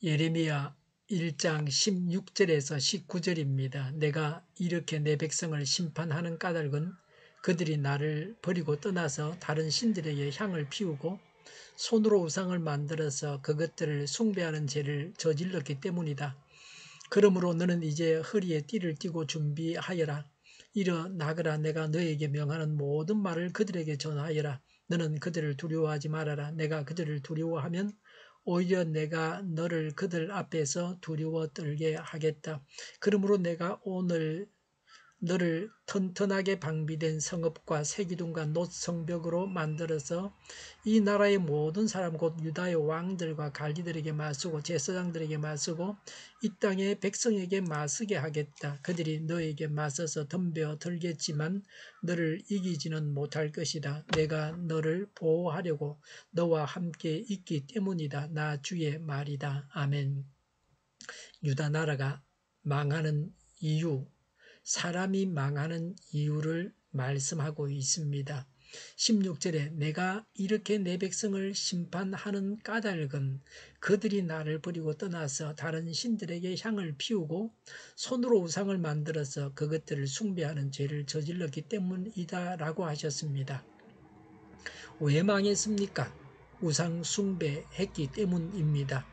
예레미야 1장 16절에서 19절입니다. 내가 이렇게 내 백성을 심판하는 까닭은 그들이 나를 버리고 떠나서 다른 신들에게 향을 피우고 손으로 우상을 만들어서 그것들을 숭배하는 죄를 저질렀기 때문이다. 그러므로 너는 이제 허리에 띠를 띠고 준비하여라. 일어나거라. 내가 너에게 명하는 모든 말을 그들에게 전하여라. 너는 그들을 두려워하지 말아라. 내가 그들을 두려워하면 오히려 내가 너를 그들 앞에서 두려워 떨게 하겠다. 그러므로 내가 오늘 너를 튼튼하게 방비된 성읍과 새기둥과 놋 성벽으로 만들어서 이 나라의 모든 사람 곧 유다의 왕들과 관리들에게 맞서고 제사장들에게 맞서고 이 땅의 백성에게 맞서게 하겠다. 그들이 너에게 맞서서 덤벼 들겠지만 너를 이기지는 못할 것이다. 내가 너를 보호하려고 너와 함께 있기 때문이다. 나 주의 말이다. 아멘. 유다 나라가 망하는 이유, 사람이 망하는 이유를 말씀하고 있습니다. 16절에 내가 이렇게 내 백성을 심판하는 까닭은 그들이 나를 버리고 떠나서 다른 신들에게 향을 피우고 손으로 우상을 만들어서 그것들을 숭배하는 죄를 저질렀기 때문이다 라고 하셨습니다. 왜 망했습니까? 우상 숭배했기 때문입니다.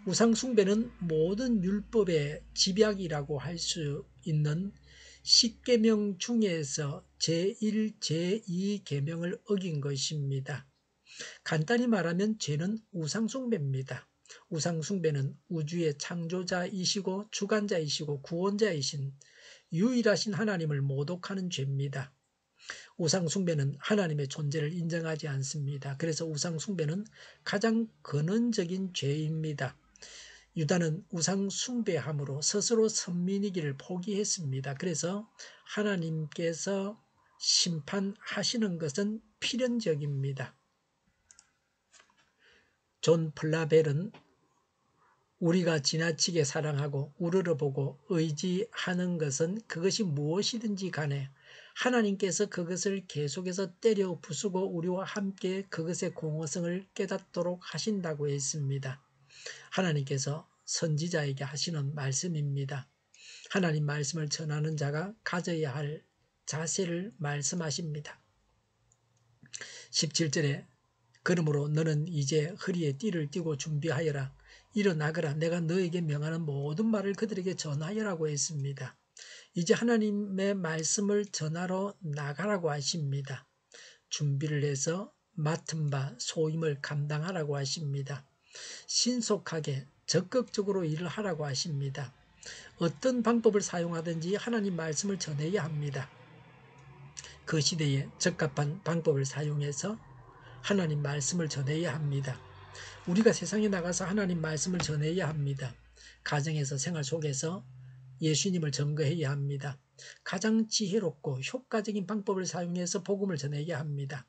우상 숭배는 모든 율법의 집약이라고 할 수 있는 10계명 중에서 제1, 제2계명을 어긴 것입니다. 간단히 말하면 죄는 우상 숭배입니다. 우상 숭배는 우주의 창조자이시고 주관자이시고 구원자이신 유일하신 하나님을 모독하는 죄입니다. 우상 숭배는 하나님의 존재를 인정하지 않습니다. 그래서 우상 숭배는 가장 근원적인 죄입니다. 유다는 우상 숭배함으로 스스로 선민이기를 포기했습니다. 그래서 하나님께서 심판하시는 것은 필연적입니다. 존 플라벨은 우리가 지나치게 사랑하고 우러러보고 의지하는 것은 그것이 무엇이든지 간에 하나님께서 그것을 계속해서 때려 부수고 우리와 함께 그것의 공허성을 깨닫도록 하신다고 했습니다. 하나님께서 선지자에게 하시는 말씀입니다. 하나님 말씀을 전하는 자가 가져야 할 자세를 말씀하십니다. 17절에 그러므로 너는 이제 허리에 띠를 띠고 준비하여라. 일어나거라. 내가 너에게 명하는 모든 말을 그들에게 전하여라고 했습니다. 이제 하나님의 말씀을 전하러 나가라고 하십니다. 준비를 해서 맡은 바 소임을 감당하라고 하십니다. 신속하게 적극적으로 일을 하라고 하십니다. 어떤 방법을 사용하든지 하나님 말씀을 전해야 합니다. 그 시대에 적합한 방법을 사용해서 하나님 말씀을 전해야 합니다. 우리가 세상에 나가서 하나님 말씀을 전해야 합니다. 가정에서 생활 속에서 예수님을 증거해야 합니다. 가장 지혜롭고 효과적인 방법을 사용해서 복음을 전해야 합니다.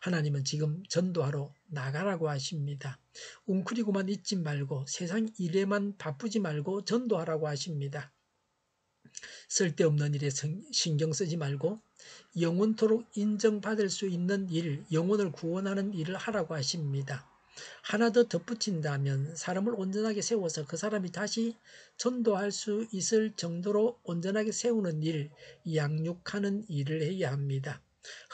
하나님은 지금 전도하러 나가라고 하십니다. 웅크리고만 있지 말고 세상 일에만 바쁘지 말고 전도하라고 하십니다. 쓸데없는 일에 신경 쓰지 말고 영원토록 인정받을 수 있는 일, 영혼을 구원하는 일을 하라고 하십니다. 하나 더 덧붙인다면 사람을 온전하게 세워서 그 사람이 다시 전도할 수 있을 정도로 온전하게 세우는 일, 양육하는 일을 해야 합니다.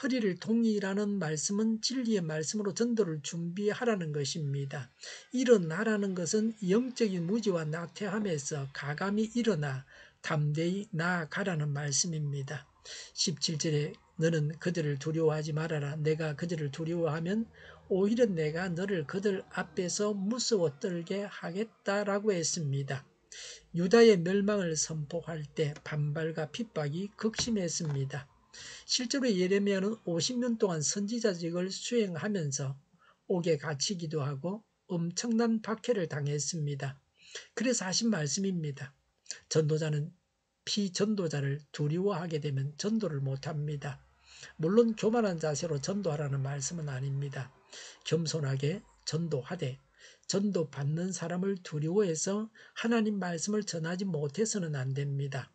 허리를 동이라는 말씀은 진리의 말씀으로 전도를 준비하라는 것입니다. 일어나라는 것은 영적인 무지와 나태함에서 가감히 일어나 담대히 나아가라는 말씀입니다. 17절에 너는 그들을 두려워하지 말아라. 내가 그들을 두려워하면 오히려 내가 너를 그들 앞에서 무서워 떨게 하겠다라고 했습니다. 유다의 멸망을 선포할 때 반발과 핍박이 극심했습니다. 실제로 예레미야는 50년 동안 선지자직을 수행하면서 옥에 갇히기도 하고 엄청난 박해를 당했습니다. 그래서 하신 말씀입니다. 전도자는 피전도자를 두려워하게 되면 전도를 못합니다. 물론 교만한 자세로 전도하라는 말씀은 아닙니다. 겸손하게 전도하되 전도받는 사람을 두려워해서 하나님 말씀을 전하지 못해서는 안 됩니다.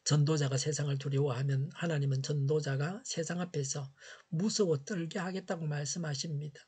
전도자가 세상을 두려워하면 하나님은 전도자가 세상 앞에서 무서워 떨게 하겠다고 말씀하십니다.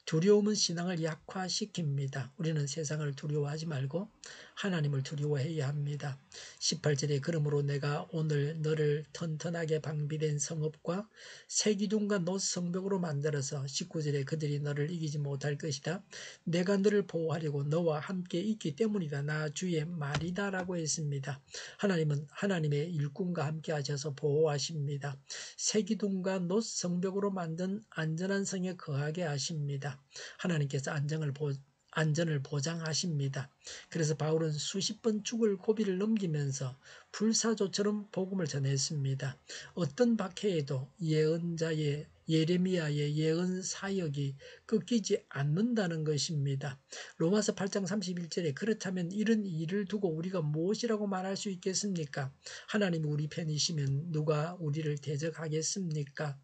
두려움은 신앙을 약화시킵니다. 우리는 세상을 두려워하지 말고 하나님을 두려워해야 합니다. 18절에 그러므로 내가 오늘 너를 튼튼하게 방비된 성읍과 새기둥과 놋 성벽으로 만들어서 19절에 그들이 너를 이기지 못할 것이다. 내가 너를 보호하려고 너와 함께 있기 때문이다. 나 주의 말이다 라고 했습니다. 하나님은 하나님의 일꾼과 함께 하셔서 보호하십니다. 새기둥과 놋 성벽으로 만든 안전한 성에 거하게 하십니다. 하나님께서 안전을 보장하십니다. 그래서 바울은 수십 번 죽을 고비를 넘기면서 불사조처럼 복음을 전했습니다. 어떤 박해에도 예언자의 예레미야의 예언 사역이 끊기지 않는다는 것입니다. 로마서 8장 31절에 그렇다면 이런 일을 두고 우리가 무엇이라고 말할 수 있겠습니까? 하나님이 우리 편이시면 누가 우리를 대적하겠습니까?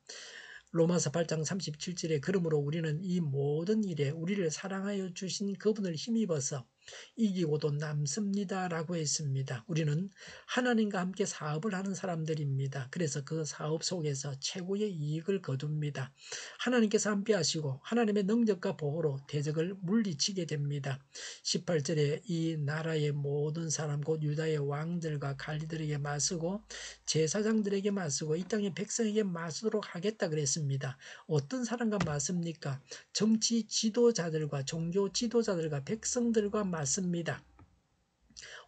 로마서 8장 37절에 그러므로 우리는 이 모든 일에 우리를 사랑하여 주신 그분을 힘입어서 이기고도 남습니다 라고 했습니다. 우리는 하나님과 함께 사업을 하는 사람들입니다. 그래서 그 사업 속에서 최고의 이익을 거둡니다. 하나님께서 함께 하시고 하나님의 능력과 보호로 대적을 물리치게 됩니다. 18절에 이 나라의 모든 사람 곧 유다의 왕들과 관리들에게 맞서고 제사장들에게 맞서고 이 땅의 백성에게 맞서도록 하겠다 그랬습니다. 어떤 사람과 맞습니까? 정치 지도자들과 종교 지도자들과 백성들과 맞습니다.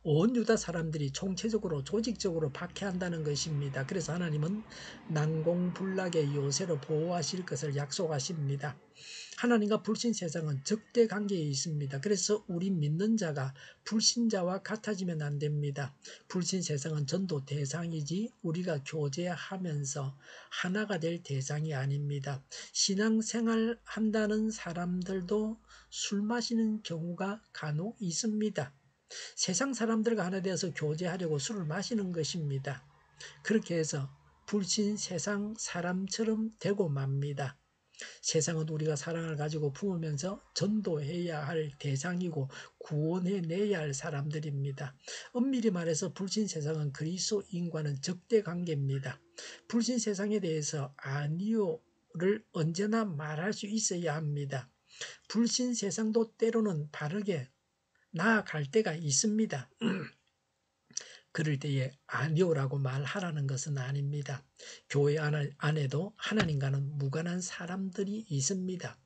온 유다 사람들이 총체적으로 조직적으로 박해한다는 것입니다. 그래서 하나님은 난공불락의 요새로 보호하실 것을 약속하십니다. 하나님과 불신 세상은 적대 관계에 있습니다. 그래서 우리 믿는 자가 불신자와 같아지면 안 됩니다. 불신 세상은 전도 대상이지 우리가 교제하면서 하나가 될 대상이 아닙니다. 신앙생활 한다는 사람들도 술 마시는 경우가 간혹 있습니다. 세상 사람들과 하나 되어서 교제하려고 술을 마시는 것입니다. 그렇게 해서 불신 세상 사람처럼 되고 맙니다. 세상은 우리가 사랑을 가지고 품으면서 전도해야 할 대상이고 구원해내야 할 사람들입니다. 엄밀히 말해서 불신 세상은 그리스도인과는 적대 관계입니다. 불신 세상에 대해서 아니요를 언제나 말할 수 있어야 합니다. 불신 세상도 때로는 바르게 나아갈 때가 있습니다. 그럴 때에 아니오라고 말하라는 것은 아닙니다. 교회 안에도 하나님과는 무관한 사람들이 있습니다.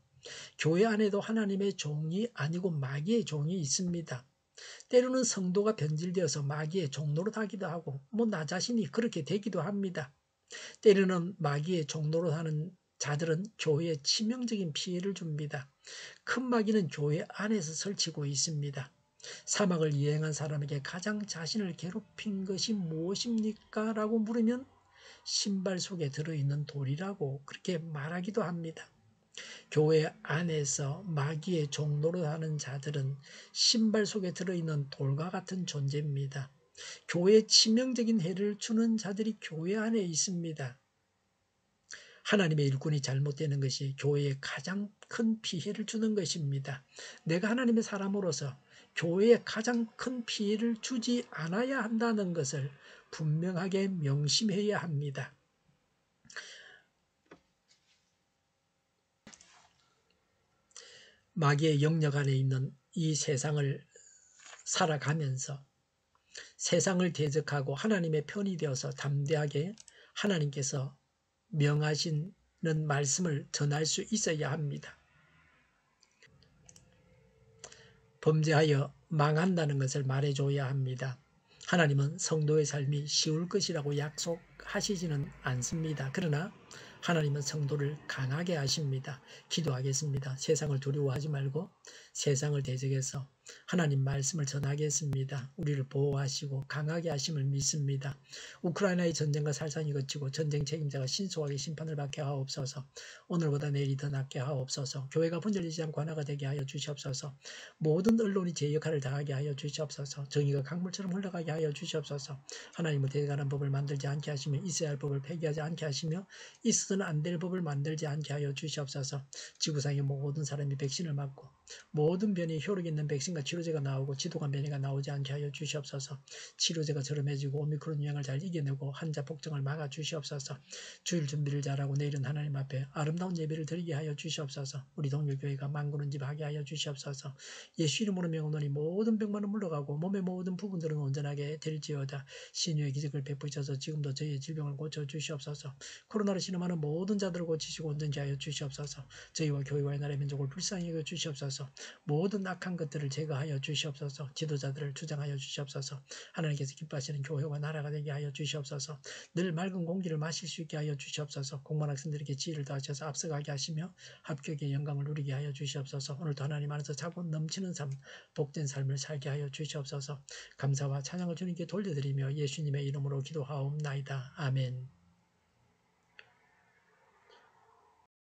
교회 안에도 하나님의 종이 아니고 마귀의 종이 있습니다. 때로는 성도가 변질되어서 마귀의 종노릇하기도 하고 나 자신이 그렇게 되기도 합니다. 때로는 마귀의 종노릇하는 자들은 교회에 치명적인 피해를 줍니다. 큰 마귀는 교회 안에서 설치고 있습니다. 사막을 여행한 사람에게 가장 자신을 괴롭힌 것이 무엇입니까? 라고 물으면 신발 속에 들어있는 돌이라고 그렇게 말하기도 합니다. 교회 안에서 마귀의 종노릇 하는 자들은 신발 속에 들어있는 돌과 같은 존재입니다. 교회에 치명적인 해를 주는 자들이 교회 안에 있습니다. 하나님의 일꾼이 잘못되는 것이 교회에 가장 큰 피해를 주는 것입니다. 내가 하나님의 사람으로서 교회에 가장 큰 피해를 주지 않아야 한다는 것을 분명하게 명심해야 합니다. 마귀의 영역 안에 있는 이 세상을 살아가면서 세상을 대적하고 하나님의 편이 되어서 담대하게 하나님께서 명하시는 말씀을 전할 수 있어야 합니다. 범죄하여 망한다는 것을 말해줘야 합니다. 하나님은 성도의 삶이 쉬울 것이라고 약속하시지는 않습니다. 그러나 하나님은 성도를 강하게 하십니다. 기도하겠습니다. 세상을 두려워하지 말고 세상을 대적해서 하나님 말씀을 전하겠습니다. 우리를 보호하시고 강하게 하심을 믿습니다. 우크라이나의 전쟁과 살상이 그치고 전쟁 책임자가 신속하게 심판을 받게 하옵소서. 오늘보다 내일이 더 낫게 하옵소서. 교회가 분열되지 않고 하나가 되게 하여 주시옵소서. 모든 언론이 제 역할을 다하게 하여 주시옵소서. 정의가 강물처럼 흘러가게 하여 주시옵소서. 하나님을 대적하는 법을 만들지 않게 하시며 있어야 할 법을 폐기하지 않게 하시며 있어서는 안 될 법을 만들지 않게 하여 주시옵소서. 지구상의 모든 사람이 백신을 맞고 모든 변이 효력 있는 백신과 치료제가 나오고 지독한 변이가 나오지 않게 하여 주시옵소서. 치료제가 저렴해지고 오미크론 유행을 잘 이겨내고 환자 폭증을 막아 주시옵소서. 주일 준비를 잘하고 내일은 하나님 앞에 아름다운 예배를 드리게 하여 주시옵소서. 우리 동료교회가 만군은집하게 하여 주시옵소서. 예수 이름으로 명하노니 모든 병만은 물러가고 몸의 모든 부분들은 온전하게 될지어다. 신유의 기적을 베푸셔서 지금도 저희의 질병을 고쳐 주시옵소서. 코로나로 신음하는 모든 자들을 고치시고 온전케 하여 주시옵소서. 저희와 교회와 나라의 민족을 불쌍히 여겨 주시옵소서. 모든 악한 것들을 제거하여 주시옵소서. 지도자들을 주장하여 주시옵소서. 하나님께서 기뻐하시는 교회와 나라가 되게 하여 주시옵소서. 늘 맑은 공기를 마실 수 있게 하여 주시옵소서. 공무원 학생들에게 지혜를 더하셔서 앞서가게 하시며 합격의 영광을 누리게 하여 주시옵소서. 오늘도 하나님 안에서 차고 넘치는 삶, 복된 삶을 살게 하여 주시옵소서. 감사와 찬양을 주님께 돌려드리며 예수님의 이름으로 기도하옵나이다. 아멘.